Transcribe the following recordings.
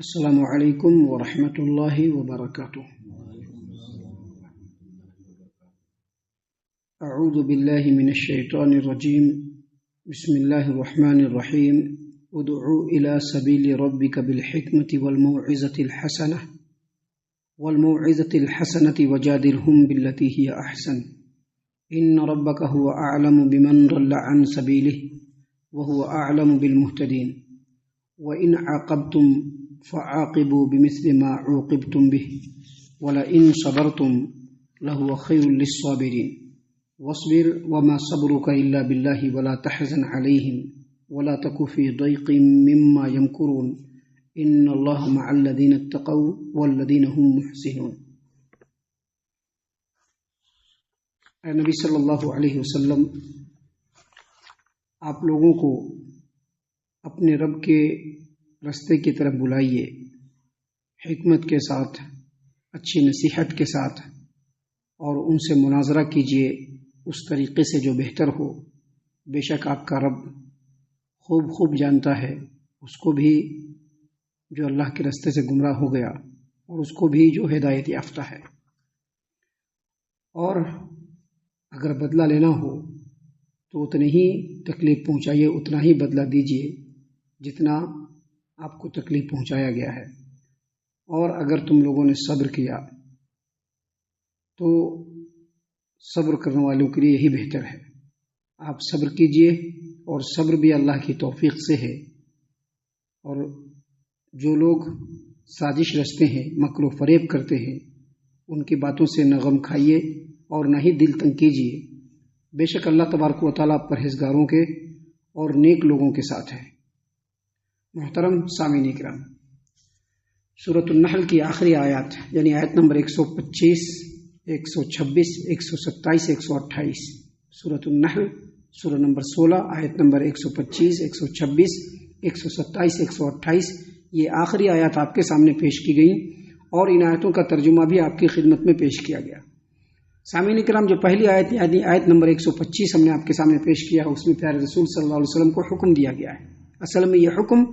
السلام علیکم ورحمۃ اللہ وبرکاتہ۔ اعوذ باللہ من الشیطان الرجیم، بسم اللہ الرحمن الرحیم۔ ادعو الى سبیل ربک بالحکمۃ والموعظۃ الحسنۃ وجادلہم باللتی ہی احسن، ان ربک هو اعلم بمن ضل عن سبیلہ وهو اعلم بالمہتدین، وإن عاقبتم فعاقبوا بمثل ما عوقبتم به ولئن صبرتم لهو خير للصابرين، واصبر وما صبرك إلا بالله ولا تحزن عليهم ولا تك في ضيق مما يمكرون، إن الله مع الذين اتقوا والذين هم محسنون۔ اے نبی صلی اللہ علیہ وسلم، آپ لوگوں کو اپنے رب کے رستے کی طرف بلائیے، حکمت کے ساتھ، اچھی نصیحت کے ساتھ، اور ان سے مناظرہ کیجیے اس طریقے سے جو بہتر ہو۔ بے شک آپ کا رب خوب جانتا ہے اس کو بھی جو اللہ کے رستے سے گمراہ ہو گیا اور اس کو بھی جو ہدایت یافتہ ہے۔ اور اگر بدلہ لینا ہو تو اتنی ہی تکلیف پہنچائیے، اتنا ہی بدلہ دیجیے جتنا آپ کو تکلیف پہنچایا گیا ہے۔ اور اگر تم لوگوں نے صبر کیا تو صبر کرنے والوں کے لیے یہی بہتر ہے۔ آپ صبر کیجئے، اور صبر بھی اللہ کی توفیق سے ہے۔ اور جو لوگ سازش رچتے ہیں، مکر و فریب کرتے ہیں، ان کی باتوں سے نہ غم کھائیے اور نہ ہی دل تنگ کیجئے۔ بے شک اللہ تبارک و تعالیٰ پرہیزگاروں کے اور نیک لوگوں کے ساتھ ہے۔ محترم سامعین کرام، سورۃ النحل کی آخری آیات یعنی آیت نمبر 125، 126، 127، 128، سورۃ النحل سورہ نمبر 16، آیت نمبر 125، 126، 127، 128، یہ آخری آیات آپ کے سامنے پیش کی گئیں، اور ان آیتوں کا ترجمہ بھی آپ کی خدمت میں پیش کیا گیا۔ سامعین کرام، جو پہلی آیت یعنی آیت نمبر 125 ہم نے آپ کے سامنے پیش کیا، اس میں پیارے رسول صلی اللہ علیہ وسلم کو حکم دیا گیا ہے۔ اصل میں یہ حکم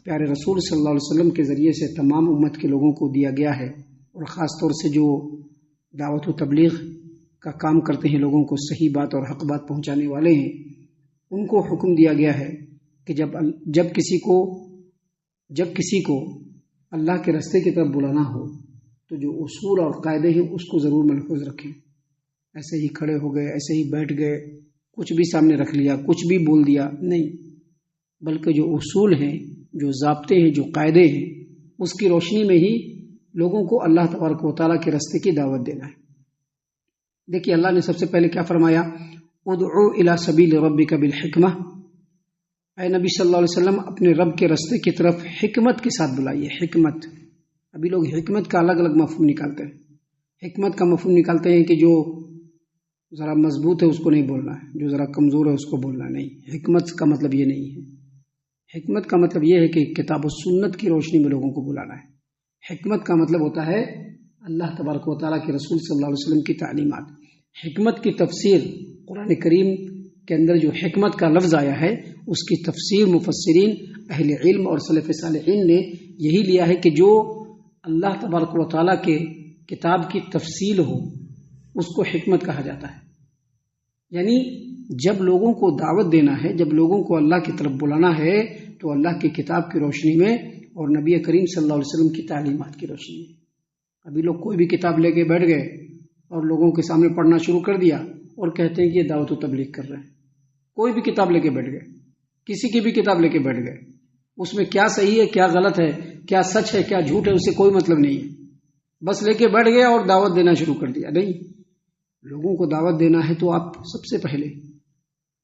پیارے رسول صلی اللہ علیہ وسلم کے ذریعے سے تمام امت کے لوگوں کو دیا گیا ہے، اور خاص طور سے جو دعوت و تبلیغ کا کام کرتے ہیں، لوگوں کو صحیح بات اور حق بات پہنچانے والے ہیں، ان کو حکم دیا گیا ہے کہ جب کسی کو اللہ کے راستے کی طرف بلانا ہو تو جو اصول اور قاعدے ہیں اس کو ضرور ملحوظ رکھیں۔ ایسے ہی کھڑے ہو گئے، ایسے ہی بیٹھ گئے، کچھ بھی سامنے رکھ لیا، کچھ بھی بول دیا، نہیں، بلکہ جو اصول ہیں، جو ضابطے ہیں، جو قاعدے ہیں، اس کی روشنی میں ہی لوگوں کو اللہ تبارک و تعالیٰ کے راستے کی دعوت دینا ہے۔ دیکھیے اللہ نے سب سے پہلے کیا فرمایا؟ ادعو الی سبیل ربک بالحکمہ، اے نبی صلی اللہ علیہ وسلم اپنے رب کے راستے کی طرف حکمت کے ساتھ بلائیے۔ حکمت، ابھی لوگ حکمت کا الگ الگ مفہوم نکالتے ہیں۔ حکمت کا مفہوم نکالتے ہیں کہ جو ذرا مضبوط ہے اس کو نہیں بولنا ہے، جو ذرا کمزور ہے اس کو بولنا نہیں۔ حکمت کا مطلب یہ نہیں ہے۔ حکمت کا مطلب یہ ہے کہ کتاب و سنت کی روشنی میں لوگوں کو بلانا ہے۔ حکمت کا مطلب ہوتا ہے اللہ تبارک و تعالیٰ کے رسول صلی اللہ علیہ وسلم کی تعلیمات۔ حکمت کی تفسیر قرآن کریم کے اندر جو حکمت کا لفظ آیا ہے، اس کی تفسیر مفسرین اہل علم اور سلف صالحین نے یہی لیا ہے کہ جو اللہ تبارک و تعالیٰ کے کتاب کی تفصیل ہو اس کو حکمت کہا جاتا ہے۔ یعنی جب لوگوں کو دعوت دینا ہے، جب لوگوں کو اللہ کی طرف بلانا ہے تو اللہ کی کتاب کی روشنی میں اور نبی کریم صلی اللہ علیہ وسلم کی تعلیمات کی روشنی میں۔ ابھی لوگ کوئی بھی کتاب لے کے بیٹھ گئے اور لوگوں کے سامنے پڑھنا شروع کر دیا اور کہتے ہیں کہ یہ دعوت و تبلیغ کر رہے ہیں۔ کوئی بھی کتاب لے کے بیٹھ گئے، کسی کی بھی کتاب لے کے بیٹھ گئے، اس میں کیا صحیح ہے، کیا غلط ہے، کیا سچ ہے، کیا جھوٹ ہے، اس سے کوئی مطلب نہیں ہے، بس لے کے بیٹھ گئے اور دعوت دینا شروع کر دیا۔ نہیں، لوگوں کو دعوت دینا ہے تو آپ سب سے پہلے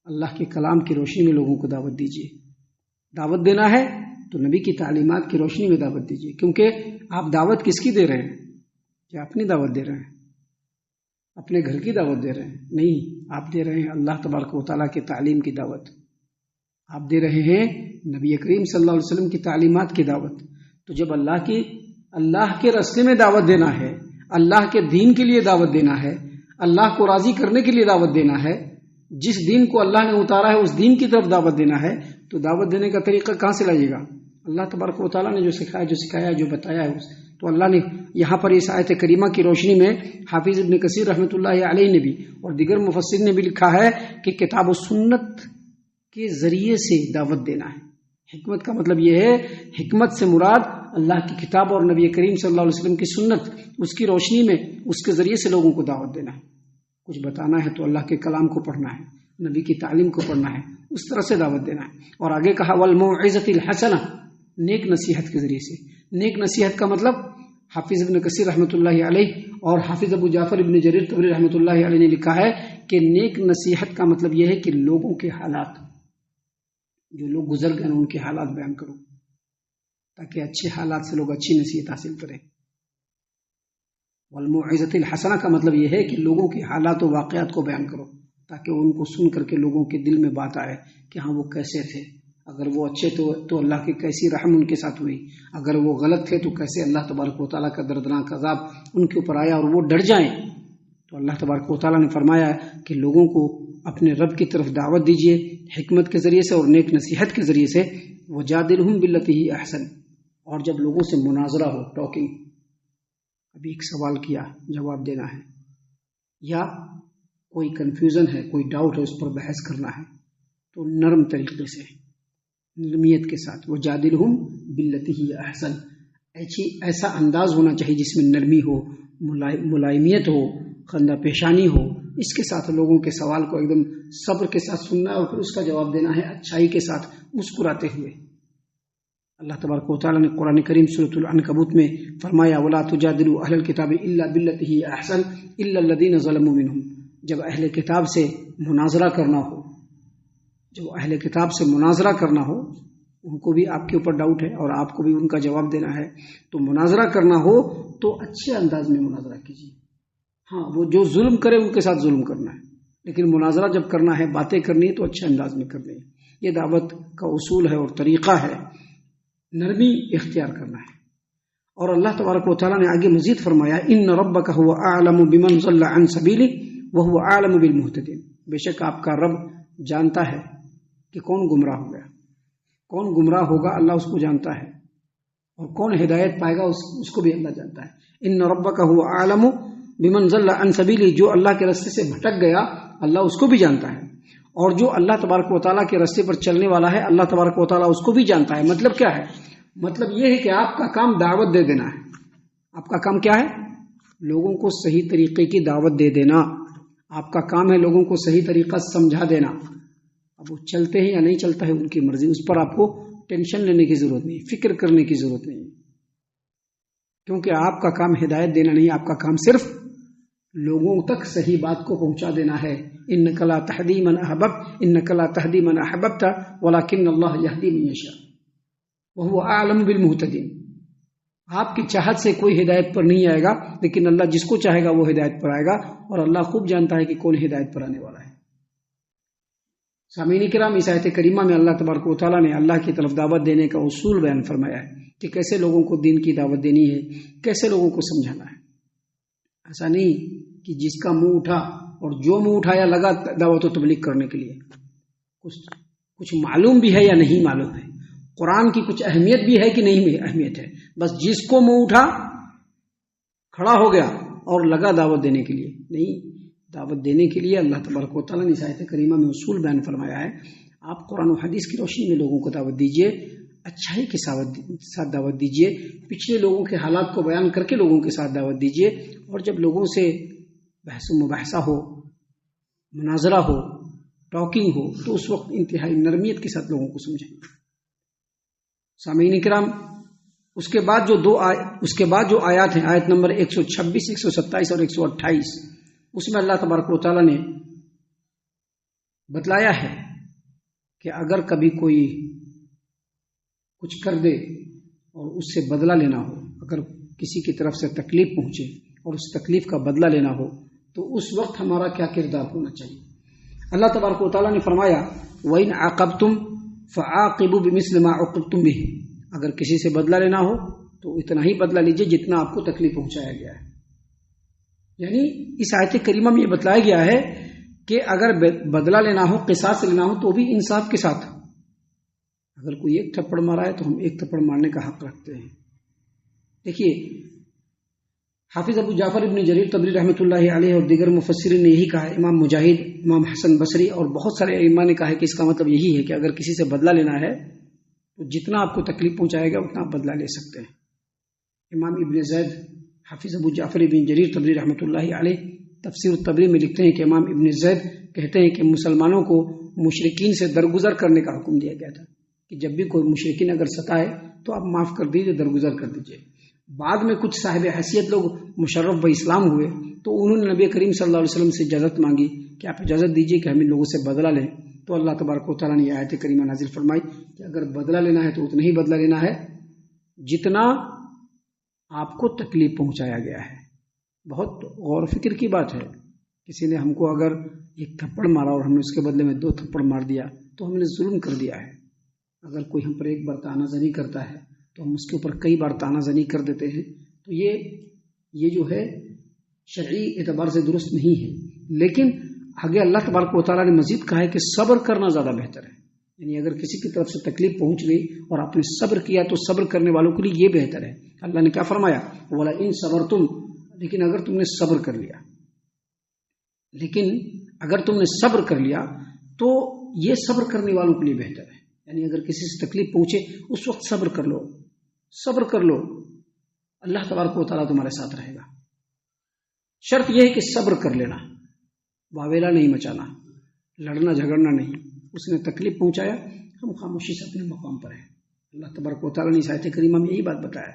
اللہ کے کلام کی روشنی میں لوگوں کو دعوت دیجیے۔ دعوت دینا ہے تو نبی کی تعلیمات کی روشنی میں دعوت دیجیے، کیونکہ آپ دعوت کس کی دے رہے ہیں؟ کیا اپنی دعوت دے رہے ہیں؟ اپنے گھر کی دعوت دے رہے ہیں؟ نہیں، آپ دے رہے ہیں اللہ تبارک و تعالیٰ کی تعلیم کی دعوت، آپ دے رہے ہیں نبی کریم صلی اللہ علیہ وسلم کی تعلیمات کی دعوت۔ تو جب اللہ کے راستے میں دعوت دینا ہے، اللہ کے دین کے لیے دعوت دینا ہے، اللہ کو راضی کرنے کے لیے دعوت دینا ہے، جس دین کو اللہ نے اتارا ہے اس دین کی طرف دعوت دینا ہے، تو دعوت دینے کا طریقہ کہاں سے لائیے گا؟ اللہ تبارک و تعالیٰ نے جو سکھایا جو بتایا ہے تو اللہ نے یہاں پر اس آیت کریمہ کی روشنی میں حافظ ابن کثیر رحمۃ اللہ علیہ نے بھی اور دیگر مفسرین نے بھی لکھا ہے کہ کتاب و سنت کے ذریعے سے دعوت دینا ہے۔ حکمت کا مطلب یہ ہے، حکمت سے مراد اللہ کی کتاب اور نبی کریم صلی اللہ علیہ وسلم کی سنت، اس کی روشنی میں اس کے ذریعے سے لوگوں کو دعوت دینا ہے۔ کچھ بتانا ہے تو اللہ کے کلام کو پڑھنا ہے، نبی کی تعلیم کو پڑھنا ہے، اس طرح سے دعوت دینا ہے۔ اور آگے کہا والموعظۃ الحسنہ، نیک نصیحت کے ذریعے سے۔ نیک نصیحت کا مطلب حافظ ابن کثیر رحمۃ اللہ علیہ اور حافظ ابو جعفر ابن جریر طبری رحمۃ اللہ علیہ نے لکھا ہے کہ نیک نصیحت کا مطلب یہ ہے کہ لوگوں کے حالات، جو لوگ گزر گئے ان کے حالات بیان کرو تاکہ اچھے حالات سے لوگ اچھی نصیحت حاصل کریں۔ والموعظۃ الحسنہ کا مطلب یہ ہے کہ لوگوں کے حالات و واقعات کو بیان کرو تاکہ ان کو سن کر کے لوگوں کے دل میں بات آئے کہ ہاں وہ کیسے تھے، اگر وہ اچھے تو اللہ کی کیسی رحم ان کے ساتھ ہوئی، اگر وہ غلط تھے تو کیسے اللہ تبارک و تعالیٰ کا دردناک عذاب ان کے اوپر آیا اور وہ ڈر جائیں۔ تو اللہ تبارک و تعالیٰ نے فرمایا کہ لوگوں کو اپنے رب کی طرف دعوت دیجیے حکمت کے ذریعے سے اور نیک نصیحت کے ذریعے سے۔ وجادلہم باللتی ہی احسن، اور جب لوگوں سے مناظرہ ہو، ٹاکنگ، ابھی ایک سوال کیا جواب دینا ہے یا کوئی کنفیوژن ہے، کوئی ڈاؤٹ ہے، اس پر بحث کرنا ہے تو نرم طریقے سے، نرمیت کے ساتھ۔ وجادلہم باللتی ہی احسن، ایسا انداز ہونا چاہیے جس میں نرمی ہو، ملائمیت ہو، خندہ پیشانی ہو، اس کے ساتھ لوگوں کے سوال کو ایک دم صبر کے ساتھ سننا اور پھر اس کا جواب دینا ہے اچھائی کے ساتھ، مسکراتے ہوئے۔ اللہ تبارک و تعالیٰ نے قرآن کریم سورۃ العنکبوت میں فرمایا وَلَا تُجَادِلُوا أَهْلَ الْكِتَابِ إِلَّا بِالَّتِي هِيَ أَحْسَنُ إِلَّا الَّذِينَ ظَلَمُوا مِنْهُمْ، جب اہل کتاب سے مناظرہ کرنا ہو، جب اہل کتاب سے مناظرہ کرنا ہو، ان کو بھی آپ کے اوپر ڈاؤٹ ہے اور آپ کو بھی ان کا جواب دینا ہے، تو مناظرہ کرنا ہو تو اچھے انداز میں مناظرہ کیجیے۔ ہاں، وہ جو ظلم کرے ان کے ساتھ ظلم کرنا ہے، لیکن مناظرہ جب کرنا ہے، باتیں کرنی ہے تو اچھے انداز میں کرنی ہے۔ یہ دعوت کا اصول ہے اور طریقہ ہے، نرمی اختیار کرنا ہے۔ اور اللہ تبارک و تعالیٰ نے آگے مزید فرمایا ان ربک هو اعلم بمن ضل عن سبیلہ وهو اعلم بالمہتدین، بے شک آپ کا رب جانتا ہے کہ کون گمراہ ہو گیا، کون گمراہ ہوگا اللہ اس کو جانتا ہے، اور کون ہدایت پائے گا اس کو بھی اللہ جانتا ہے۔ ان ربک هو اعلم بمن ضل عن سبیلہ، جو اللہ کے راستے سے بھٹک گیا اللہ اس کو بھی جانتا ہے، اور جو اللہ تبارک و تعالیٰ کے راستے پر چلنے والا ہے اللہ تبارک و تعالیٰ اس کو بھی جانتا ہے۔ مطلب کیا ہے؟ مطلب یہ ہے کہ آپ کا کام دعوت دے دینا ہے۔ آپ کا کام کیا ہے؟ لوگوں کو صحیح طریقے کی دعوت دے دینا۔ آپ کا کام ہے لوگوں کو صحیح طریقہ سمجھا دینا۔ اب وہ چلتے ہیں یا نہیں چلتا ہے ان کی مرضی، اس پر آپ کو ٹینشن لینے کی ضرورت نہیں، فکر کرنے کی ضرورت نہیں، کیونکہ آپ کا کام ہدایت دینا نہیں، آپ کا کام صرف لوگوں تک صحیح بات کو پہنچا دینا ہے۔ انک لا تہدی من احببت انک لا تہدی من احببت ولکن اللہ یہدی من یشاء وہو اعلم بالمہتدین۔ آپ کی چاہت سے کوئی ہدایت پر نہیں آئے گا، لیکن اللہ جس کو چاہے گا وہ ہدایت پر آئے گا، اور اللہ خوب جانتا ہے کہ کون ہدایت پر آنے والا ہے۔ سامعین کرام، اس آیت کریمہ میں اللہ تبارک و تعالیٰ نے اللہ کی طرف دعوت دینے کا اصول بیان فرمایا ہے کہ کیسے لوگوں کو دین کی دعوت دینی ہے، کیسے لوگوں کو سمجھانا ہے۔ ایسا نہیں کہ جس کا منہ اٹھا اور جو منہ اٹھایا لگا دعوت و تبلیغ کرنے کے لیے، کچھ معلوم بھی ہے یا نہیں معلوم ہے، قرآن کی کچھ اہمیت بھی ہے کہ نہیں اہمیت ہے، بس جس کو منہ اٹھا کھڑا ہو گیا اور لگا دعوت دینے کے لیے۔ نہیں، دعوت دینے کے لیے اللہ تبارک و تعالیٰ نے اس آیت کریمہ میں اصول بیان فرمایا ہے۔ آپ قرآن و حدیث کی روشنی میں لوگوں کو دعوت دیجیے، اچھائی کے ساتھ دعوت دیجیے، پچھلے لوگوں کے حالات کو بیان کر کے لوگوں کے ساتھ دعوت دیجیے، اور جب لوگوں سے بحث و مباحثہ ہو، مناظرہ ہو، ٹاکنگ ہو، تو اس وقت انتہائی نرمیت کے ساتھ لوگوں کو سمجھائیں۔ سامعین کرام، اس کے بعد جو آیات ہیں، آیت نمبر 126، 127 اور 128، اس میں اللہ تبارک و تعالیٰ نے بتلایا ہے کہ اگر کبھی کوئی کچھ کر دے اور اس سے بدلہ لینا ہو، اگر کسی کی طرف سے تکلیف پہنچے اور اس تکلیف کا بدلہ لینا ہو تو اس وقت ہمارا کیا کردار ہونا چاہیے۔ اللہ تبارک و تعالیٰ نے فرمایا وَإِنْ عَاقَبْتُمْ فَعَاقِبُوا بِمِثْلِ مَا عُوقِبْتُمْ بِهِ، اگر کسی سے بدلہ لینا ہو تو اتنا ہی بدلہ لیجیے جتنا آپ کو تکلیف پہنچایا گیا ہے۔ یعنی اس آیت کریمہ میں یہ بتلایا گیا ہے کہ اگر بدلہ لینا ہو، قصاص لینا ہو، تو بھی انصاف کے ساتھ، اگر کوئی ایک تھپڑ مارا ہے تو ہم ایک تھپڑ مارنے کا حق رکھتے ہیں۔ دیکھیے حافظ ابو جعفر ابن جریر طبری رحمۃ اللہ علیہ اور دیگر مفسرین نے یہی کہا ہے، امام مجاہد، امام حسن بصری اور بہت سارے ائمہ نے کہا ہے کہ اس کا مطلب یہی ہے کہ اگر کسی سے بدلہ لینا ہے تو جتنا آپ کو تکلیف پہنچائے گا اتنا آپ بدلہ لے سکتے ہیں۔ امام ابن زید حافظ ابو جعفر ابن جریر طبری رحمۃ اللہ علیہ تفسیر الطبری میں لکھتے ہیں کہ امام ابن زید کہتے ہیں کہ مسلمانوں کو مشرکین سے درگزر کرنے کا حکم دیا گیا تھا کہ جب بھی کوئی مشرکین اگر ستائے تو آپ معاف کر دیجیے، درگزر کر دیجیے۔ بعد میں کچھ صاحب حیثیت لوگ مشرف بہ اسلام ہوئے تو انہوں نے نبی کریم صلی اللہ علیہ وسلم سے اجازت مانگی کہ آپ اجازت دیجیے کہ ہم ان لوگوں سے بدلہ لیں، تو اللہ تبارک و تعالیٰ نے یہ آیت کریمہ نازل فرمائی کہ اگر بدلہ لینا ہے تو اتنا ہی بدلہ لینا ہے جتنا آپ کو تکلیف پہنچایا گیا ہے۔ بہت غور و فکر کی بات ہے، کسی نے ہم کو اگر ایک تھپڑ مارا اور ہم نے اس کے بدلے میں 2 تھپڑ مار دیا تو ہم نے ظلم کر دیا ہے۔ اگر کوئی ہم پر ایک بار تانا زنی کرتا ہے تو ہم اس کے اوپر کئی بار تانا زنی کر دیتے ہیں، تو یہ جو ہے شرعی اعتبار سے درست نہیں ہے۔ لیکن آگے اللہ تبارک و تعالیٰ نے مزید کہا ہے کہ صبر کرنا زیادہ بہتر ہے، یعنی اگر کسی کی طرف سے تکلیف پہنچ گئی اور آپ نے صبر کیا تو صبر کرنے والوں کے لیے یہ بہتر ہے۔ اللہ نے کیا فرمایا؟ وَلَئِن صَبَرْتُمْ، لیکن اگر تم نے صبر کر لیا، تو یہ صبر کرنے والوں کے لیے بہتر ہے۔ یعنی اگر کسی سے تکلیف پہنچے اس وقت صبر کر لو، اللہ تبارک و تعالیٰ تمہارے ساتھ رہے گا۔ شرط یہ ہے کہ صبر کر لینا، واویلا نہیں مچانا، لڑنا جھگڑنا نہیں۔ اس نے تکلیف پہنچایا، ہم خاموشی سے اپنے مقام پر ہیں۔ اللہ تبارک و تعالیٰ نے اس آیت کریمہ میں یہی بات بتایا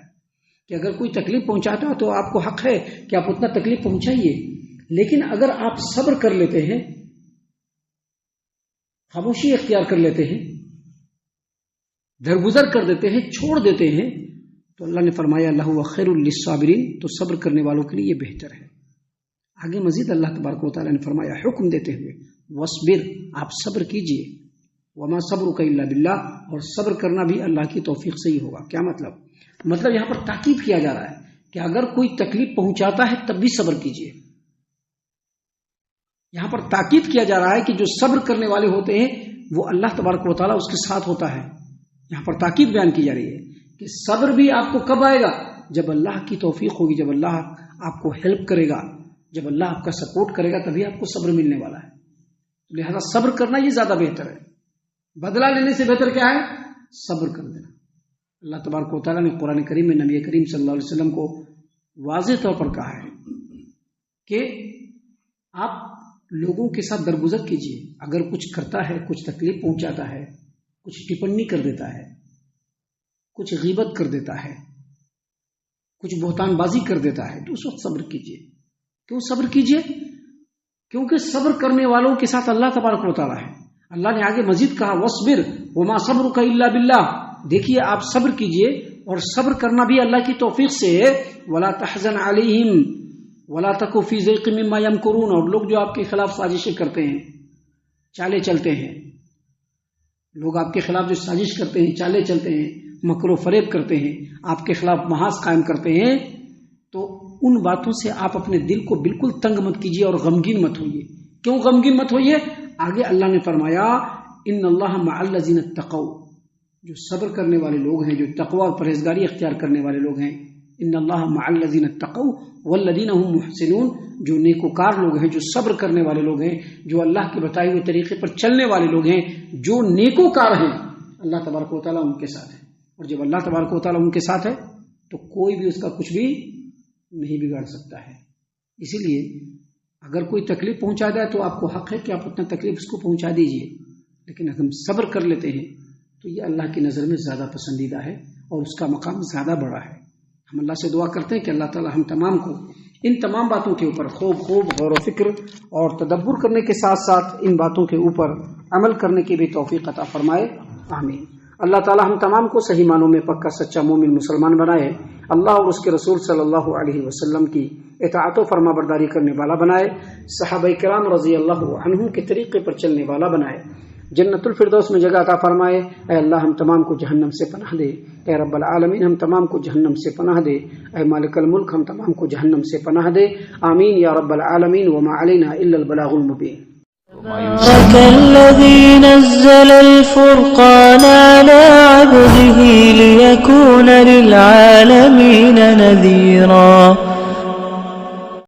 کہ اگر کوئی تکلیف پہنچاتا ہے تو آپ کو حق ہے کہ آپ اتنا تکلیف پہنچائیے، لیکن اگر آپ صبر کر لیتے ہیں، خاموشی اختیار کر لیتے ہیں، درگزر کر دیتے ہیں، چھوڑ دیتے ہیں، تو اللہ نے فرمایا لَهُوَ خَيْرٌ لِلصَّابِرِينَ، تو صبر کرنے والوں کے لیے یہ بہتر ہے۔ آگے مزید اللہ تبارک و تعالیٰ نے فرمایا حکم دیتے ہوئے وَاصْبِرْ، آپ صبر کیجئے، وَمَا صَبْرُكَ إِلَّا بِاللَّهِ، اور صبر کرنا بھی اللہ کی توفیق سے ہی ہوگا۔ کیا مطلب یہاں پر تاکید کیا جا رہا ہے کہ اگر کوئی تکلیف پہنچاتا ہے تب بھی صبر کیجئے۔ یہاں پر تاکید کیا جا رہا ہے کہ جو صبر کرنے والے ہوتے ہیں وہ اللہ تبارک و تعالیٰ اس کے ساتھ ہوتا ہے۔ یہاں پر تاکید بیان کی جا رہی ہے کہ صبر بھی آپ کو کب آئے گا؟ جب اللہ کی توفیق ہوگی، جب اللہ آپ کو ہیلپ کرے گا، جب اللہ آپ کا سپورٹ کرے گا، تبھی آپ کو صبر ملنے والا ہے۔ لہذا صبر کرنا یہ زیادہ بہتر ہے۔ بدلہ لینے سے بہتر کیا ہے؟ صبر کر دینا۔ اللہ تبارک و تعالیٰ نے قرآن کریم میں نبی کریم صلی اللہ علیہ وسلم کو واضح طور پر کہا ہے کہ آپ لوگوں کے ساتھ درگزر کیجیے۔ اگر کچھ کرتا ہے، کچھ تکلیف پہنچاتا ہے، کچھ ٹپنی کر دیتا ہے، کچھ غیبت کر دیتا ہے، کچھ بہتان بازی کر دیتا ہے، تو اس وقت صبر کیجیے۔ کیوں صبر کیجیے؟ کیونکہ صبر کرنے والوں کے ساتھ اللہ تبارک و تعالیٰ ہے۔ اللہ نے آگے مزید کہا وَاصْبِرْ وَمَا صَبْرُكَ إِلَّا بِاللَّهِ، دیکھیے آپ صبر کیجیے اور صبر کرنا بھی اللہ کی توفیق سے ہے۔ وَلَا تَحْزَنْ عَلَيْهِمْ وَلَا تَكُ فِي ضَيْقٍ مِّمَّا يَمْكُرُونَ، اور لوگ جو آپ کے خلاف سازشیں کرتے ہیں، چالیں چلتے ہیں، لوگ آپ کے خلاف جو سازش کرتے ہیں، چالیں چلتے ہیں، مکر و فریب کرتے ہیں، آپ کے خلاف محاذ قائم کرتے ہیں، تو ان باتوں سے آپ اپنے دل کو بالکل تنگ مت کیجیے اور غمگین مت ہوئیے۔ کیوں غمگین مت ہوئیے؟ آگے اللہ نے فرمایا ان اللہ مع الذین اتقوا، جو صبر کرنے والے لوگ ہیں، جو تقوی اور پرہیزگاری اختیار کرنے والے لوگ ہیں، ان اللہ مع الذین اتقوا والذین هم محسنون، جو نیکوکار لوگ ہیں، جو صبر کرنے والے لوگ ہیں، جو اللہ کے بتائے ہوئے طریقے پر چلنے والے لوگ ہیں، جو نیکوکار ہیں، اللہ تبارک و تعالیٰ ان کے ساتھ ہے۔ اور جب اللہ تبارک و تعالیٰ ان کے ساتھ ہے تو کوئی بھی اس کا کچھ بھی نہیں بگاڑ سکتا ہے۔ اسی لیے اگر کوئی تکلیف پہنچا جائے تو آپ کو حق ہے کہ آپ اتنا تکلیف اس کو پہنچا دیجئے، لیکن اگر ہم صبر کر لیتے ہیں تو یہ اللہ کی نظر میں زیادہ پسندیدہ ہے اور اس کا مقام زیادہ بڑا ہے۔ ہم اللہ سے دعا کرتے ہیں کہ اللہ تعالی ہم تمام کو ان تمام باتوں کے اوپر خوب غور و فکر اور تدبر کرنے کے ساتھ ساتھ ان باتوں کے اوپر عمل کرنے کی بھی توفیق عطا فرمائے، آمین۔ اللہ تعالی ہم تمام کو صحیح معنوں میں پکا سچا مومن مسلمان بنائے، اللہ اور اس کے رسول صلی اللہ علیہ وسلم کی اطاعت و فرما برداری کرنے والا بنائے، صحابہ کرام رضی اللہ عنہم کے طریقے پر چلنے والا بنائے، جنت الفردوس میں جگہ عطا فرمائے۔ اے اللہ ہم تمام کو جہنم سے پناہ دے، اے رب العالمین ہم تمام کو جہنم سے پناہ دے، اے مالک الملک ہم تمام کو جہنم سے پناہ دے، آمین یا رب العالمین۔ وما علینا الا البلاغ المبین۔ تبارك الذي نزل الفرقان على عبده ليكون للعالمين نذيرا